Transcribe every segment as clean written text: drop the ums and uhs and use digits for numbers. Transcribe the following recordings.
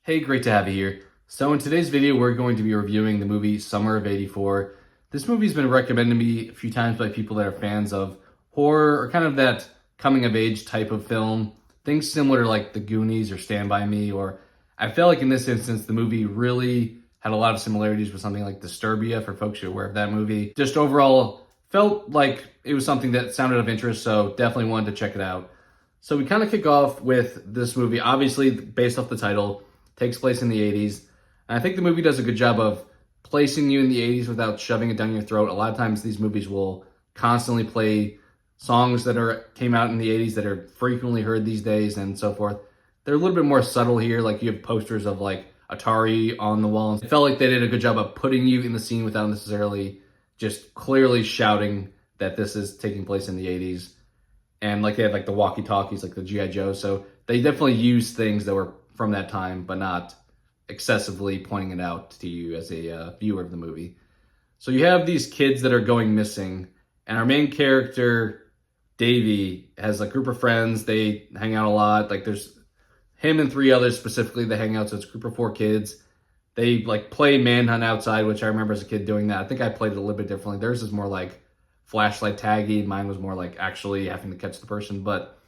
Hey, great to have you here. So in today's video, we're going to be reviewing the movie Summer of '84. This movie's been recommended to me a few times by people that are fans of horror or kind of that coming of age type of film. Things similar to like The Goonies or Stand By Me, or I felt like in this instance, the movie really had a lot of similarities with something like Disturbia for folks who are aware of that movie. Just overall felt like it was something that sounded of interest, so definitely wanted to check it out. So we kind of kick off with this movie, obviously based off the title. Takes place in the 80s. And I think the movie does a good job of placing you in the 80s without shoving it down your throat. A lot of times these movies will constantly play songs that came out in the 80s that are frequently heard these days and so forth. They're a little bit more subtle here. Like you have posters of like Atari on the wall. It felt like they did a good job of putting you in the scene without necessarily just clearly shouting that this is taking place in the 80s. And like they had like the walkie-talkies, like the G.I. Joe. So they definitely used things that were from that time, but not excessively pointing it out to you as a viewer of the movie. So you have these kids that are going missing, and our main character, Davey, has a group of friends. They hang out a lot. Like there's him and three others specifically that hang out, so it's a group of 4 kids. They like play manhunt outside, which I remember as a kid doing that. I think I played it a little bit differently. Theirs is more like flashlight taggy. Mine was more like actually having to catch the person, but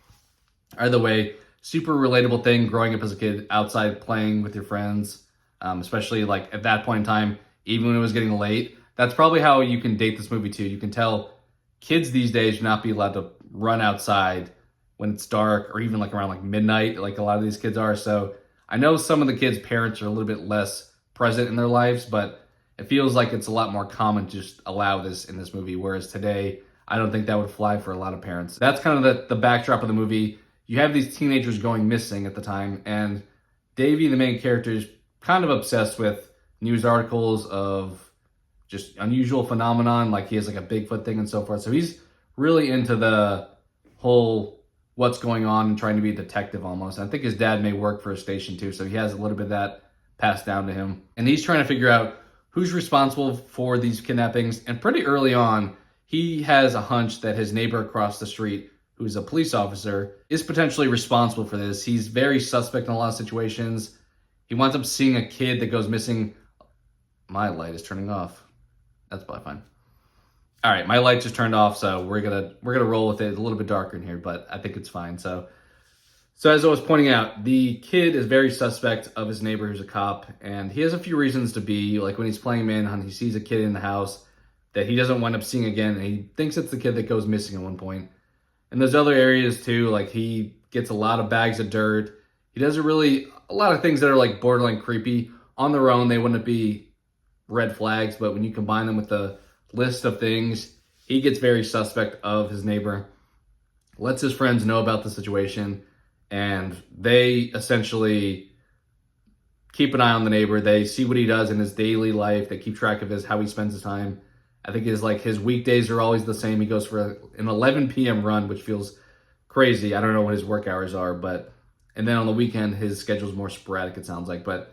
either way, super relatable thing growing up as a kid outside playing with your friends, especially like at that point in time, even when it was getting late. That's probably how you can date this movie too. You can tell kids these days should not be allowed to run outside when it's dark or even like around like midnight, like a lot of these kids are. So I know some of the kids' parents are a little bit less present in their lives, but it feels like it's a lot more common to just allow this in this movie. Whereas today, I don't think that would fly for a lot of parents. That's kind of the backdrop of the movie. You have these teenagers going missing at the time, and Davey, the main character, is kind of obsessed with news articles of just unusual phenomenon, like he has like a Bigfoot thing and so forth. So he's really into the whole what's going on and trying to be a detective almost. I think his dad may work for a station too, so he has a little bit of that passed down to him. And he's trying to figure out who's responsible for these kidnappings. And pretty early on, he has a hunch that his neighbor across the street, who's a police officer, is potentially responsible for this. He's very suspect in a lot of situations. He winds up seeing a kid that goes missing. My light is turning off. That's probably fine. All right, my light just turned off, so we're gonna roll with it. It's a little bit darker in here, but I think it's fine. So as I was pointing out, the kid is very suspect of his neighbor who's a cop, and he has a few reasons to be. Like when he's playing manhunt, he sees a kid in the house that he doesn't wind up seeing again, and he thinks it's the kid that goes missing at one point. And there's other areas too, like he gets a lot of bags of dirt. He does a lot of things that are like borderline creepy. On their own, they wouldn't be red flags, but when you combine them with the list of things, he gets very suspect of his neighbor, lets his friends know about the situation, and they essentially keep an eye on the neighbor. They see what he does in his daily life. They keep track of how he spends his time. I think his weekdays are always the same. He goes for an 11 p.m. run, which feels crazy. I don't know what his work hours are, and then on the weekend, his schedule's more sporadic, it sounds like. But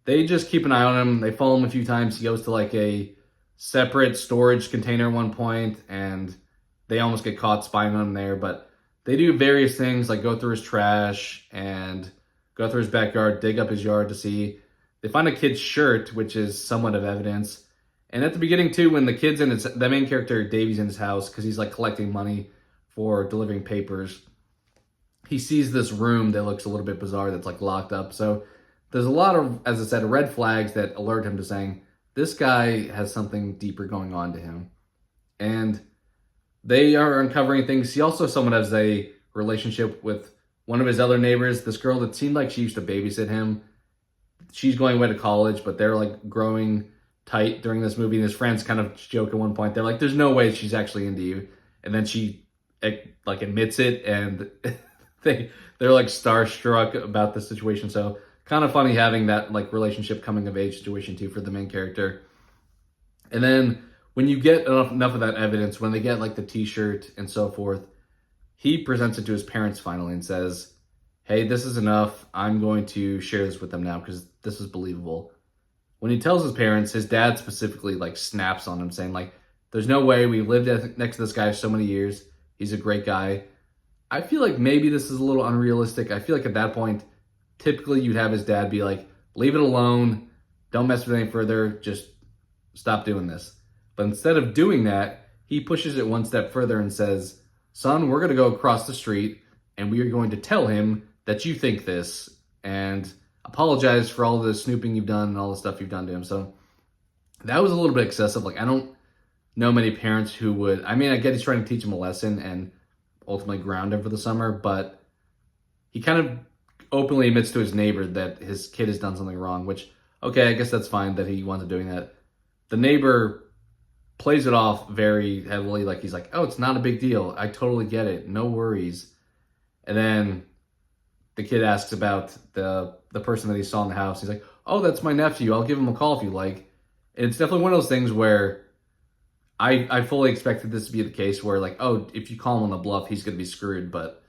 they just keep an eye on him. They follow him a few times. He goes to like a separate storage container at one point, and they almost get caught spying on him there. But they do various things, like go through his trash and go through his backyard, dig up his yard to see. They find a kid's shirt, which is somewhat of evidence. And at the beginning too, when the main character, Davey's in his house, because he's like collecting money for delivering papers, he sees this room that looks a little bit bizarre that's like locked up. So there's a lot of, as I said, red flags that alert him to saying, this guy has something deeper going on to him. And they are uncovering things. He also somewhat has a relationship with one of his other neighbors, this girl that seemed like she used to babysit him. She's going away to college, but they're like growing tight during this movie, and his friends kind of joke at one point. They're like, there's no way she's actually into you. And then she like admits it, and they're like starstruck about the situation. So kind of funny having that like relationship coming of age situation too for the main character. And then when you get enough of that evidence, when they get like the t-shirt and so forth, he presents it to his parents finally and says, hey, this is enough. I'm going to share this with them now because this is believable. When he tells his parents, his dad specifically like snaps on him saying like, there's no way. We lived next to this guy for so many years. He's a great guy. I feel like maybe this is a little unrealistic. I feel like at that point, typically you'd have his dad be like, leave it alone. Don't mess with it any further. Just stop doing this. But instead of doing that, he pushes it one step further and says, son, we're going to go across the street and we are going to tell him that you think this and apologize for all the snooping you've done and all the stuff you've done to him. So that was a little bit excessive. Like, I don't know many parents who would, I mean, I get he's trying to teach him a lesson and ultimately ground him for the summer, but he kind of openly admits to his neighbor that his kid has done something wrong, which, okay, I guess that's fine that he wanted doing that. The neighbor plays it off very heavily, like he's like, oh, it's not a big deal. I totally get it. No worries. And then the kid asks about the person that he saw in the house. He's like, oh, that's my nephew. I'll give him a call if you like. And it's definitely one of those things where I fully expected this to be the case where, like, oh, if you call him on the bluff, he's going to be screwed. But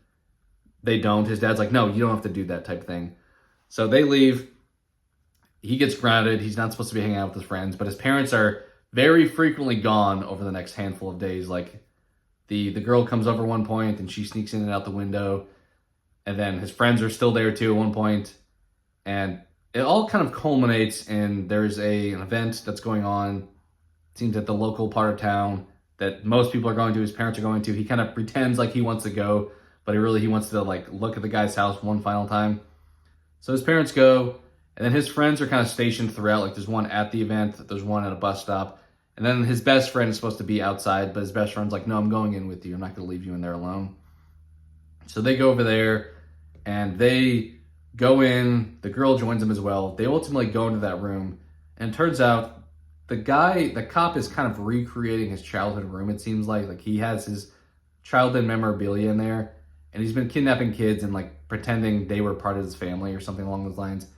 they don't. His dad's like, no, you don't have to do that type of thing. So they leave. He gets grounded. He's not supposed to be hanging out with his friends. But his parents are very frequently gone over the next handful of days. Like, the girl comes over one point and she sneaks in and out the window. And then his friends are still there too at one point. And it all kind of culminates in there's an event that's going on. It seems at the local part of town that most people are going to, his parents are going to. He kind of pretends like he wants to go, but he wants to, like, look at the guy's house one final time. So his parents go, and then his friends are kind of stationed throughout. Like, there's one at the event, there's one at a bus stop. And then his best friend is supposed to be outside, but his best friend's like, no, I'm going in with you. I'm not going to leave you in there alone. So they go over there, and they go in. The girl joins them as well. They ultimately go into that room, and it turns out the cop is kind of recreating his childhood room, it seems like. Like, he has his childhood memorabilia in there, and he's been kidnapping kids and, like, pretending they were part of his family or something along those lines.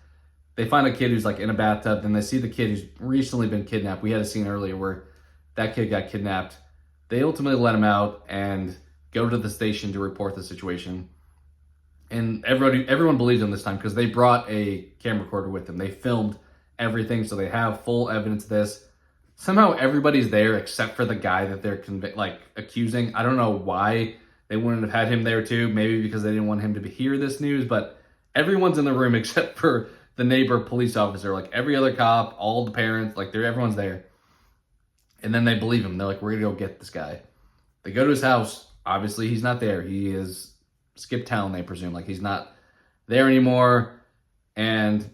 They find a kid who's, like, in a bathtub, then they see the kid who's recently been kidnapped. We had a scene earlier where that kid got kidnapped. They ultimately let him out and go to the station to report the situation. And everyone believes him this time because they brought a camera recorder with them. They filmed everything, so they have full evidence of this. Somehow everybody's there except for the guy that they're accusing. I don't know why they wouldn't have had him there too. Maybe because they didn't want him to hear this news, but everyone's in the room except for the neighbor police officer. Like, every other cop, all the parents, like, everyone's there. And then they believe him. They're like, we're gonna go get this guy. They go to his house. Obviously, he's not there. He is skipped town, they presume. Like, he's not there anymore. And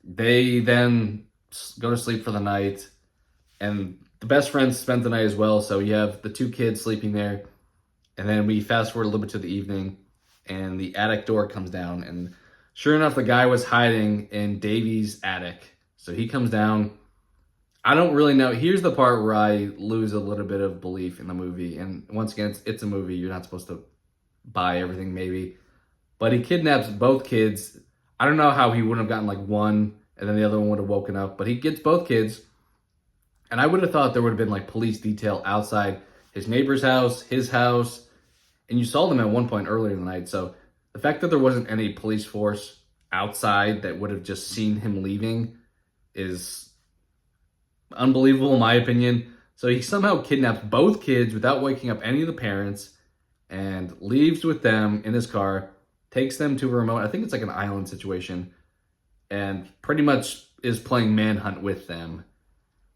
they then go to sleep for the night. And the best friend spends the night as well. So you have the two kids sleeping there. And then we fast forward a little bit to the evening, and the attic door comes down. And sure enough, the guy was hiding in Davy's attic. So he comes down. I don't really know. Here's the part where I lose a little bit of belief in the movie. And once again, it's a movie. You're not supposed to buy everything, maybe. But he kidnaps both kids. I don't know how he wouldn't have gotten, like, one, and then the other one would have woken up. But he gets both kids. And I would have thought there would have been, like, police detail outside his neighbor's house, his house. And you saw them at one point earlier in the night. So the fact that there wasn't any police force outside that would have just seen him leaving is unbelievable, in my opinion. So he somehow kidnaps both kids without waking up any of the parents and leaves with them in his car, takes them to a remote, I think it's like an island situation, and pretty much is playing manhunt with them.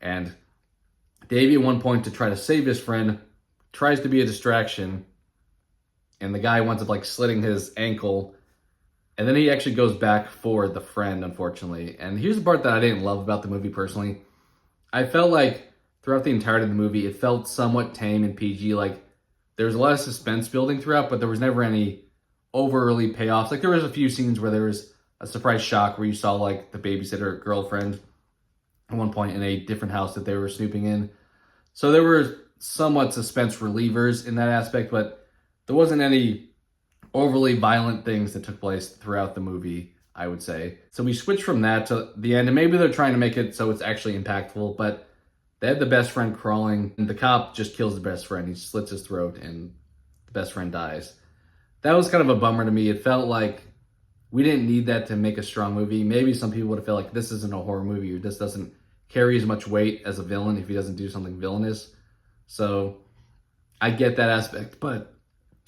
And Davey, at one point, to try to save his friend, tries to be a distraction, and the guy winds up, like, slitting his ankle. And then he actually goes back for the friend, unfortunately. And here's the part that I didn't love about the movie personally. I felt like throughout the entirety of the movie, it felt somewhat tame and PG. Like, there was a lot of suspense building throughout, but there was never any overly payoffs. Like, there was a few scenes where there was a surprise shock where you saw, like, the babysitter girlfriend at one point in a different house that they were snooping in. So there were somewhat suspense relievers in that aspect, but there wasn't any overly violent things that took place throughout the movie, I would say. So we switch from that to the end, and maybe they're trying to make it so it's actually impactful, but they had the best friend crawling, and the cop just kills the best friend. He slits his throat, and the best friend dies. That was kind of a bummer to me. It felt like we didn't need that to make a strong movie. Maybe some people would have felt like this isn't a horror movie, or this doesn't carry as much weight as a villain if he doesn't do something villainous. So I get that aspect, but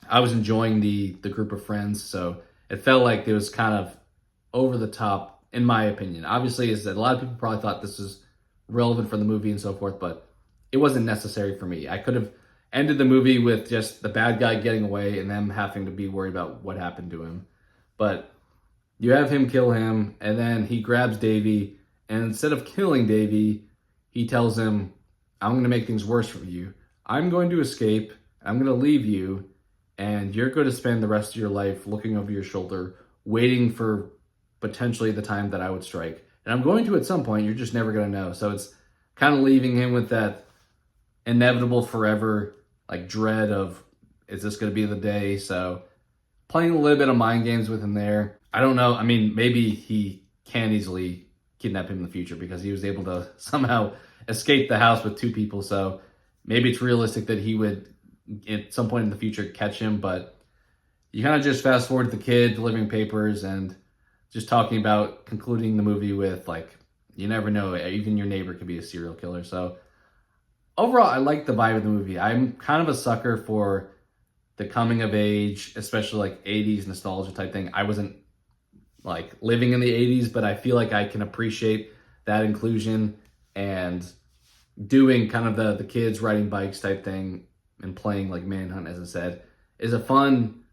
I was enjoying the group of friends, so it felt like it was kind of over the top in my opinion. Obviously, is that a lot of people probably thought this was relevant for the movie and so forth, but it wasn't necessary for me. I could have ended the movie with just the bad guy getting away and them having to be worried about what happened to him. But you have him kill him, and then he grabs Davy, and instead of killing Davy, he tells him, I'm going to make things worse for you. I'm going to escape, I'm going to leave you, and you're going to spend the rest of your life looking over your shoulder, waiting for potentially the time that I would strike. And I'm going to at some point, you're just never going to know. So it's kind of leaving him with that inevitable forever like dread of, is this going to be the day? So playing a little bit of mind games with him there. I don't know. I mean, maybe he can easily kidnap him in the future because he was able to somehow escape the house with two people. So maybe it's realistic that he would at some point in the future catch him. But you kind of just fast forward the kid delivering papers and just talking about concluding the movie with like, you never know, even your neighbor could be a serial killer. So overall, I like the vibe of the movie. I'm kind of a sucker for the coming of age, especially like 80s nostalgia type thing. I wasn't like living in the 80s, but I feel like I can appreciate that inclusion and doing kind of the kids riding bikes type thing and playing like Manhunt, as I said, is a fun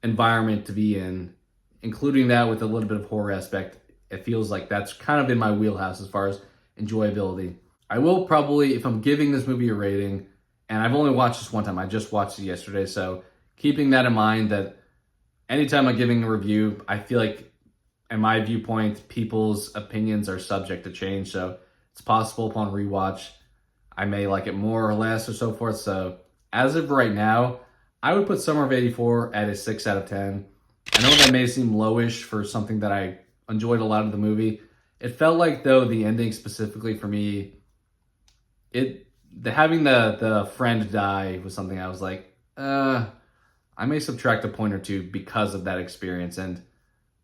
environment to be in, including that with a little bit of horror aspect. It feels like that's kind of in my wheelhouse as far as enjoyability. I will probably, if I'm giving this movie a rating, and I've only watched this one time, I just watched it yesterday, so keeping that in mind that anytime I'm giving a review, I feel like, in my viewpoint, people's opinions are subject to change, so it's possible upon rewatch, I may like it more or less or so forth. So as of right now, I would put Summer of 84 at a 6 out of 10. I know that may seem lowish for something that I enjoyed a lot of the movie. It felt like, though, the ending specifically for me, having the friend die was something I was like, I may subtract a point or two because of that experience. And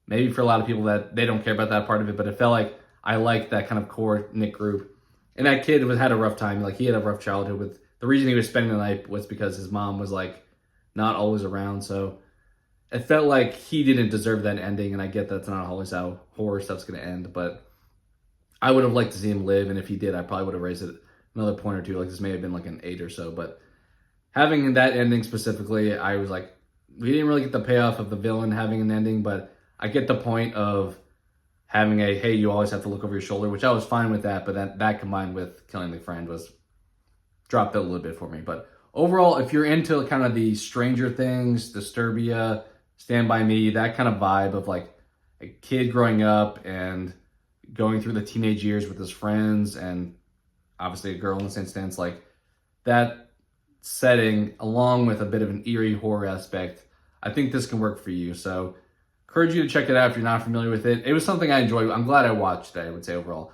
maybe for a lot of people that they don't care about that part of it, but it felt like I liked that kind of core knit group. And that kid had a rough time. Like, he had a rough childhood. With the reason he was spending the night was because his mom was like not always around. So it felt like he didn't deserve that ending. And I get that's not always how horror stuff's going to end, but I would have liked to see him live. And if he did, I probably would have raised it another point or two. Like, this may have been like an 8 or so, but having that ending specifically, I was like, we didn't really get the payoff of the villain having an ending, but I get the point of having hey, you always have to look over your shoulder, which I was fine with that, but that combined with killing the friend dropped it a little bit for me. But overall, if you're into kind of the Stranger Things, Disturbia, Stand By Me, that kind of vibe of like a kid growing up and going through the teenage years with his friends and obviously a girl in this instance, like that setting along with a bit of an eerie horror aspect, I think this can work for you. So encourage you to check it out if you're not familiar with it. It was something I enjoyed. I'm glad I watched it, I would say, overall.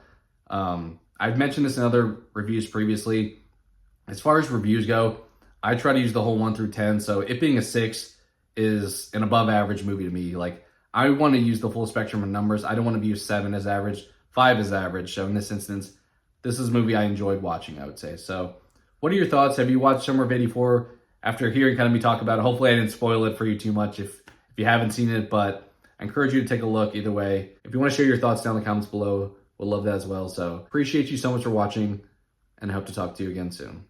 I've mentioned this in other reviews previously. As far as reviews go, I try to use the whole 1 through 10. So it being a 6 is an above average movie to me. Like, I want to use the full spectrum of numbers. I don't want to view 7 as average, 5 as average. So in this instance, this is a movie I enjoyed watching, I would say. So what are your thoughts? Have you watched Summer of 84? After hearing kind of me talk about it, hopefully I didn't spoil it for you too much if you haven't seen it, but I encourage you to take a look either way. If you want to share your thoughts down in the comments below, we'll love that as well. So appreciate you so much for watching, and I hope to talk to you again soon.